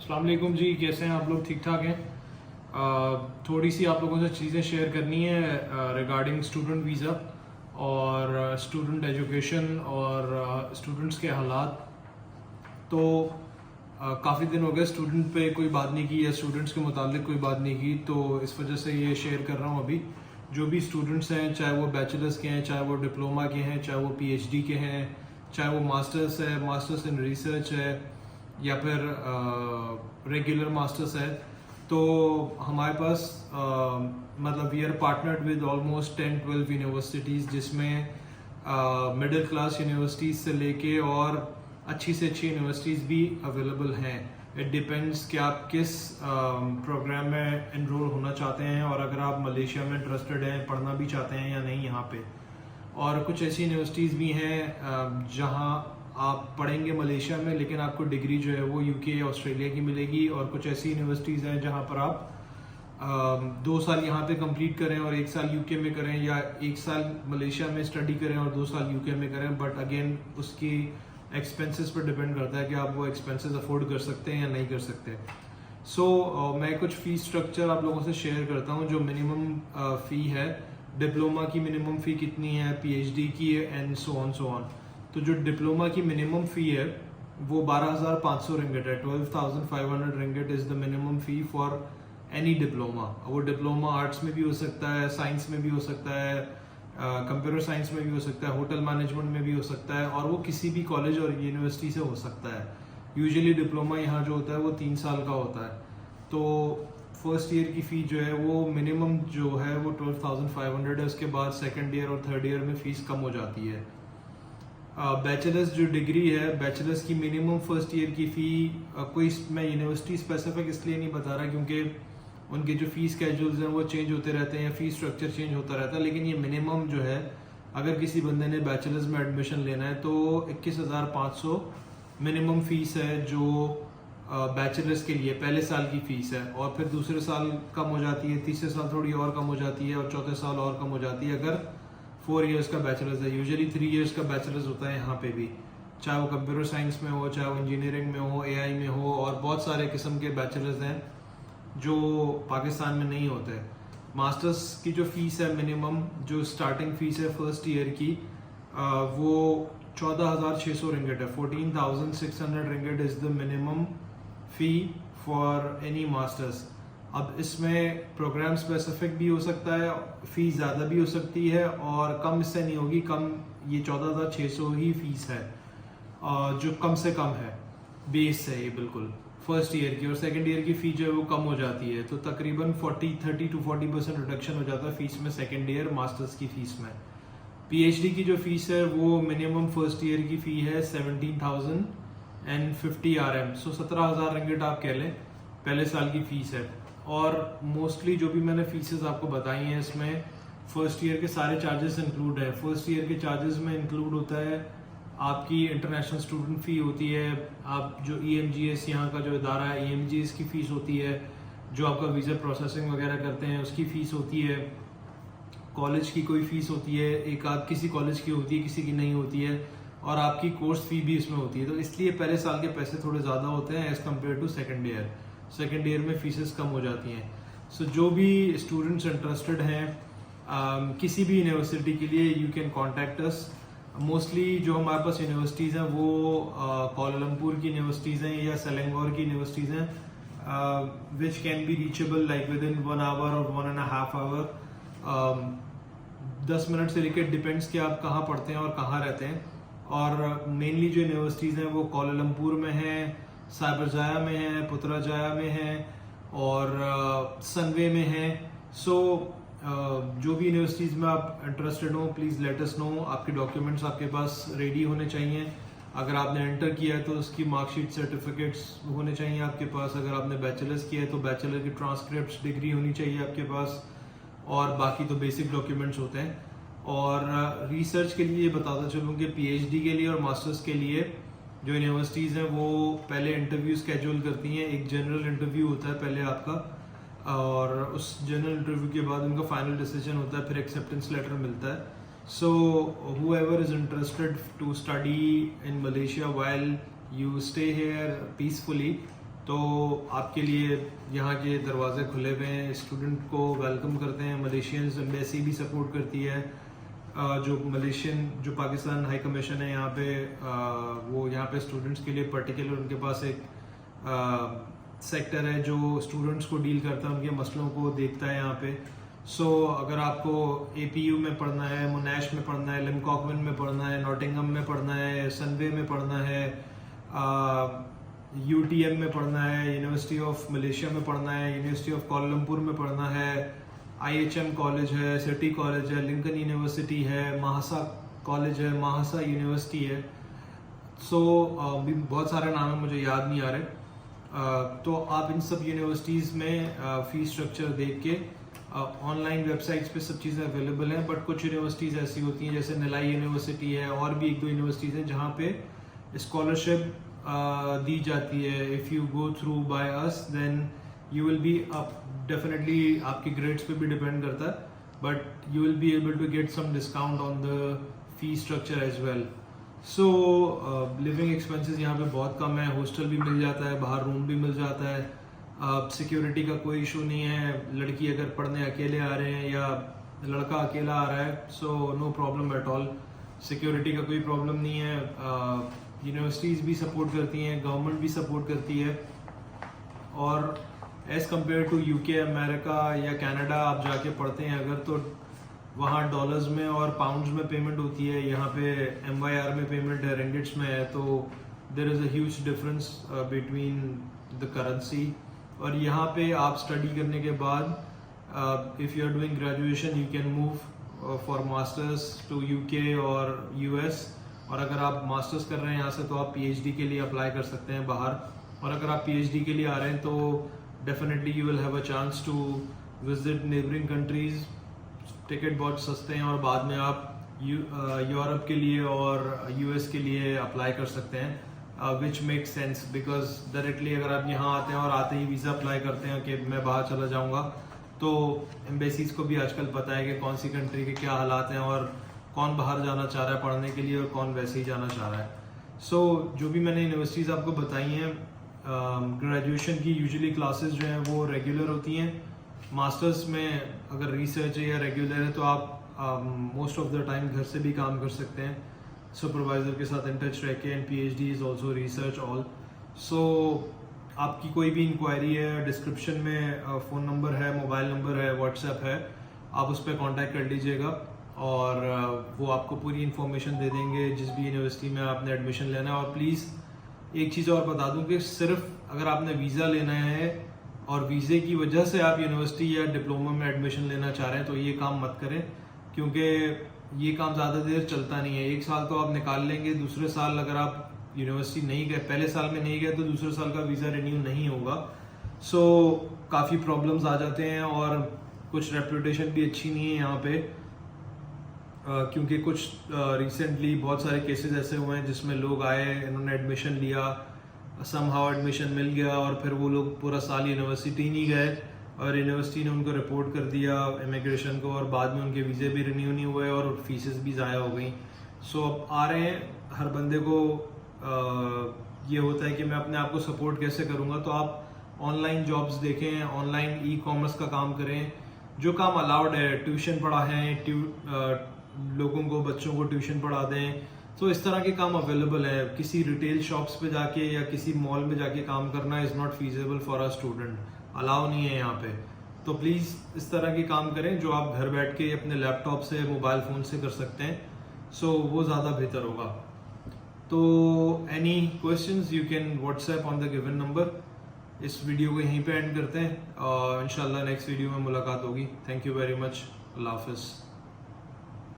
अस्सलाम वालेकुम जी, कैसे हैं आप लोग? ठीक ठाक हैं? थोड़ी सी आप लोगों से चीज़ें शेयर करनी है रिगार्डिंग स्टूडेंट वीज़ा और स्टूडेंट एजुकेशन और स्टूडेंट्स के हालात। तो काफ़ी दिन हो गए स्टूडेंट पे कोई बात नहीं की या स्टूडेंट्स के मुतालिक कोई बात नहीं की, तो इस वजह से ये शेयर कर रहा हूँ अभी। जो भी स्टूडेंट्स हैं, चाहे वो बैचलर्स के हैं, चाहे वो डिप्लोमा के हैं, चाहे वो पीएचडी के हैं, चाहे वो मास्टर्स है, मास्टर्स इन रिसर्च है या फिर रेगुलर मास्टर्स है, तो हमारे पास मतलब we are partnered with almost 10-12 universities, जिसमें मिडिल क्लास यूनिवर्सिटीज़ से लेके और अच्छी से अच्छी यूनिवर्सिटीज़ भी अवेलेबल हैं। इट डिपेंड्स कि आप किस प्रोग्राम में इनरोल होना चाहते हैं और अगर आप मलेशिया में इंटरेस्टेड हैं, पढ़ना भी चाहते हैं या नहीं यहाँ पे। और कुछ ऐसी यूनिवर्सिटीज़ भी हैं जहाँ आप पढ़ेंगे मलेशिया में, लेकिन आपको डिग्री जो है वो यूके या ऑस्ट्रेलिया की मिलेगी। और कुछ ऐसी यूनिवर्सिटीज़ हैं जहाँ पर आप 2 साल यहाँ पे कंप्लीट करें और 1 साल यूके में करें, या 1 साल मलेशिया में स्टडी करें और 2 साल यूके में करें। बट अगेन उसकी एक्सपेंसेस पर डिपेंड करता है कि आप वो एक्सपेंसेस अफोर्ड कर सकते हैं या नहीं कर सकते। सो मैं कुछ फ़ीस स्ट्रक्चर आप लोगों से शेयर करता हूँ। जो मिनिमम फ़ी है, डिप्लोमा की मिनिमम फ़ी कितनी है, पीएचडी की है, एंड सो ऑन। तो जो डिप्लोमा की मिनिमम फ़ी है वो 12,500 रिंगिट है। 12,500 ringgit is the minimum fee for any diploma. वो डिप्लोमा आर्ट्स में भी हो सकता है, साइंस में भी हो सकता है, कंप्यूटर साइंस में भी हो सकता है, होटल मैनेजमेंट में भी हो सकता है, और वो किसी भी कॉलेज और यूनिवर्सिटी से हो सकता है। यूजुअली डिप्लोमा यहाँ जो होता है वो 3 साल का होता है। तो फर्स्ट ईयर की फ़ी जो है वो मिनिमम जो है वो 12,500 है। उसके बाद सेकेंड ईयर और थर्ड ईयर में फ़ीस कम हो जाती है। बैचलर्स जो डिग्री है, बैचलर्स की मिनिमम फर्स्ट ईयर की फ़ी कोई मैं यूनिवर्सिटी स्पेसिफिक इसलिए नहीं बता रहा क्योंकि उनके जो फीस स्केड्यूल्स हैं वो चेंज होते रहते हैं या फीस स्ट्रक्चर चेंज होता रहता है। लेकिन ये मिनिमम जो है, अगर किसी बंदे ने बैचलर्स में एडमिशन लेना है तो 21,500 मिनिमम फ़ीस है जो बैचलर्स के लिए पहले साल की फ़ीस है। और फिर दूसरे साल कम हो जाती है, तीसरे साल थोड़ी और कम हो जाती है, और चौथे साल और कम हो जाती है अगर 4 इयर्स का बैचलर्स है। यूजुअली 3 इयर्स का बैचलर्स होता है यहाँ पे भी, चाहे वो कंप्यूटर साइंस में हो, चाहे वो इंजीनियरिंग में हो, एआई में हो, और बहुत सारे किस्म के बैचलर्स हैं जो पाकिस्तान में नहीं होते। मास्टर्स की जो फ़ीस है मिनिमम, जो स्टार्टिंग फ़ीस है फर्स्ट ईयर की, वो 14,600 रिंगिट है। 14,600 ringgit is the minimum fee for any masters. अब इसमें प्रोग्राम स्पेसिफिक भी हो सकता है, फ़ी ज़्यादा भी हो सकती है और कम इससे नहीं होगी। कम ये 14,600 ही फ़ीस है जो कम से कम है, बेस है ये बिल्कुल फर्स्ट ईयर की। और सेकंड ईयर की फ़ी जो है वो कम हो जाती है, तो तकरीबन 30 to 40% रिडक्शन हो जाता है फ़ीस में सेकंड ईयर मास्टर्स की फ़ीस में। पीएचडी की जो फ़ीस है वो मिनिमम फर्स्ट ईयर की फ़ी है 17,050 RM, सो 17,000 रिंगिट आप कह लें पहले साल की फ़ीस है। और मोस्टली जो भी मैंने फीसेस आपको बताई हैं इसमें फर्स्ट ईयर के सारे चार्जेस इंक्लूड है। फर्स्ट ईयर के चार्जेस में इंक्लूड होता है आपकी इंटरनेशनल स्टूडेंट फ़ी होती है, आप जो EMGS यहाँ का जो इदारा है EMGS की फ़ीस होती है, जो आपका वीज़ा प्रोसेसिंग वगैरह करते हैं उसकी फ़ीस होती है, कॉलेज की कोई फ़ीस होती है, एक आध किसी कॉलेज की होती है, किसी की नहीं होती है, और आपकी कोर्स फ़ी भी इसमें होती है। तो इसलिए पहले साल के पैसे थोड़े ज़्यादा होते हैं as compare to second year. Second year में फ़ीसेस कम हो जाती हैं। सो जो भी स्टूडेंट्स इंटरेस्टेड हैं किसी भी यूनिवर्सिटी के लिए, you can contact us. Mostly जो हमारे पास यूनिवर्सिटीज़ हैं वो कोलालमपुर की यूनिवर्सिटीज़ हैं या सेलेंगोर की यूनिवर्सिटीज़ हैं, which can be reachable like within 1 hour और 1.5 आवर। 10 मिनट से लेकर डिपेंड्स कि आप कहाँ पढ़ते हैं और कहाँ रहते हैं। और मेनली जो यूनिवर्सिटीज़ हैं वो कोलालमपुर में हैं, साइबरजाया में है, पुत्राजाया में है, और सनवे में है। सो जो भी यूनिवर्सिटीज़ में आप इंटरेस्टेड हो प्लीज़ लेट अस नो। आपके डॉक्यूमेंट्स आपके पास रेडी होने चाहिए। अगर आपने एंटर किया है तो उसकी मार्कशीट, सर्टिफिकेट्स होने चाहिए आपके पास। अगर आपने बैचलर्स किया है तो बैचलर की ट्रांसक्रिप्ट, डिग्री होनी चाहिए आपके पास, और बाकी तो बेसिक डॉक्यूमेंट्स होते हैं। और रिसर्च के लिए बताता चलूँ कि पीएचडी के लिए और मास्टर्स के लिए जो यूनिवर्सिटीज़ हैं वो पहले इंटरव्यू स्केड्यूल करती हैं। एक जनरल इंटरव्यू होता है पहले आपका, और उस जनरल इंटरव्यू के बाद उनका फाइनल डिसीजन होता है, फिर एक्सेप्टेंस लेटर मिलता है। सो whoever is interested to study in Malaysia while you stay here peacefully, तो आपके लिए यहाँ के दरवाजे खुले हुए हैं, स्टूडेंट को वेलकम करते हैं। मलेशियंस एम्बेसी भी सपोर्ट करती है। जो पाकिस्तान हाई कमीशन है यहाँ पे, वो यहाँ पे स्टूडेंट्स के लिए पर्टिकुलर उनके पास एक सेक्टर है जो स्टूडेंट्स को डील करता है, उनके मसलों को देखता है यहाँ पे। सो अगर आपको APU में पढ़ना है, मोनाश में पढ़ना है, लिमकॉकविन में पढ़ना है, नॉटिंगहम में पढ़ना है, सनवे में पढ़ना है, UTM में पढ़ना है, यूनिवर्सिटी ऑफ मलेशिया में पढ़ना है, यूनिवर्सिटी ऑफ कोलमपुर में पढ़ना है, IHM कॉलेज है, सिटी कॉलेज है, लिंकन यूनिवर्सिटी है, महासा कॉलेज है, महासा यूनिवर्सिटी है। सो भी बहुत सारे नाम हैं, मुझे याद नहीं आ रहे। तो आप इन सब यूनिवर्सिटीज़ में फ़ीस स्ट्रक्चर देख के ऑनलाइन वेबसाइट्स पे सब चीज़ें अवेलेबल हैं। बट कुछ यूनिवर्सिटीज़ ऐसी होती हैं, जैसे निलाई यूनिवर्सिटी है, और भी 1-2 यूनिवर्सिटीज़ हैं जहाँ पे स्कॉलरशिप दी जाती है। If you go through by us then you will be up, definitely आपके ग्रेड्स पे भी डिपेंड करता है, but you will be able to get some discount on the fee structure as well. So living expenses यहाँ पे बहुत कम है, hostel भी मिल जाता है, बाहर रूम भी मिल जाता है, सिक्योरिटी का कोई इशू नहीं है। लड़की अगर पढ़ने अकेले आ रहे हैं या लड़का अकेला आ रहा है, so no problem at all, security का कोई प्रॉब्लम नहीं है। यूनिवर्सिटीज़ भी सपोर्ट करती हैं, गवर्नमेंट भी सपोर्ट करती है। और as compare to UK, America या कनाडा आप जाके पढ़ते हैं अगर, तो वहाँ डॉलर्स में और पाउंड्स में पेमेंट होती है, यहाँ पे MYR में पेमेंट है, रिंगिट्स में है। तो there is a huge difference between the currency. और यहाँ पे आप स्टडी करने के बाद if you are doing graduation you can move for masters to UK और US। और अगर आप मास्टर्स कर रहे हैं यहाँ से तो आप PhD के लिए अप्लाई कर सकते हैं बाहर। और अगर आप PhD के लिए आ रहे हैं तो definitely you will have a chance to visit neighbouring countries. Ticket बहुत सस्ते हैं और बाद में आप यूरोप के लिए और US के लिए अप्लाई कर सकते हैं, which make sense because directly अगर आप यहाँ आते हैं और आते ही वीज़ा अप्लाई करते हैं कि मैं बाहर चला जाऊँगा, तो एम्बेसीज़ को भी आजकल पता है कि कौन सी कंट्री के क्या हालात हैं और कौन बाहर जाना चाह रहा है पढ़ने के लिए और कौन वैसे ही जाना चाह रहा है। सो जो भी मैंने यूनिवर्सिटीज़ आपको बताई हैं, ग्रेजुएशन की यूजुअली क्लासेस जो हैं वो रेगुलर होती हैं। मास्टर्स में अगर रिसर्च है या रेगुलर है तो आप मोस्ट ऑफ द टाइम घर से भी काम कर सकते हैं, सुपरवाइज़र के साथ इन टच रह के। And PhD is also research all. So आपकी कोई भी इंक्वायरी है, डिस्क्रिप्शन में फ़ोन नंबर है, मोबाइल नंबर है, व्हाट्सएप है, आप उस पर कॉन्टैक्ट कर लीजिएगा और वो आपको पूरी इन्फॉर्मेशन दे देंगे जिस भी यूनिवर्सिटी में आपने एडमिशन लेना है। और प्लीज़ एक चीज़ और बता दूं कि सिर्फ अगर आपने वीज़ा लेना है और वीज़े की वजह से आप यूनिवर्सिटी या डिप्लोमा में एडमिशन लेना चाह रहे हैं तो ये काम मत करें, क्योंकि ये काम ज़्यादा देर चलता नहीं है। 1 साल तो आप निकाल लेंगे, दूसरे साल अगर आप यूनिवर्सिटी नहीं गए, पहले साल में नहीं गए तो दूसरे साल का वीज़ा रिन्यू नहीं होगा। सो काफ़ी प्रॉब्लम्स आ जाते हैं और कुछ रेपुटेशन भी अच्छी नहीं है यहाँ पे, क्योंकि कुछ रिसेंटली बहुत सारे केसेस ऐसे हुए हैं जिसमें लोग आए, इन्होंने एडमिशन लिया, समहाउ एडमिशन मिल गया और फिर वो लोग पूरा साल यूनिवर्सिटी नहीं गए और यूनिवर्सिटी ने उनको रिपोर्ट कर दिया इमिग्रेशन को और बाद में उनके वीज़े भी रिन्यू नहीं हुए और फीसेस भी ज़ाया हो गई। सो अब आ रहे हैं, हर बंदे को ये होता है कि मैं अपने आप को सपोर्ट कैसे करूँगा, तो आप ऑनलाइन जॉब्स देखें, ऑनलाइन ई-कॉमर्स का काम करें, जो काम अलाउड है, ट्यूशन पढ़ाएं, लोगों को, बच्चों को ट्यूशन पढ़ा दें। तो इस तरह के काम अवेलेबल है। किसी रिटेल शॉप्स पे जाके या किसी मॉल में जाके काम करना is not feasible for a student, allow नहीं है यहाँ पे। तो प्लीज़ इस तरह के काम करें जो आप घर बैठ के अपने लैपटॉप से, मोबाइल फ़ोन से कर सकते हैं। सो वो ज़्यादा बेहतर होगा। तो any questions you can WhatsApp on the given number. इस वीडियो को यहीं पे एंड करते हैं और इंशाल्लाह नेक्स्ट वीडियो में मुलाकात होगी। Thank you very much. अल्लाह हाफिज़।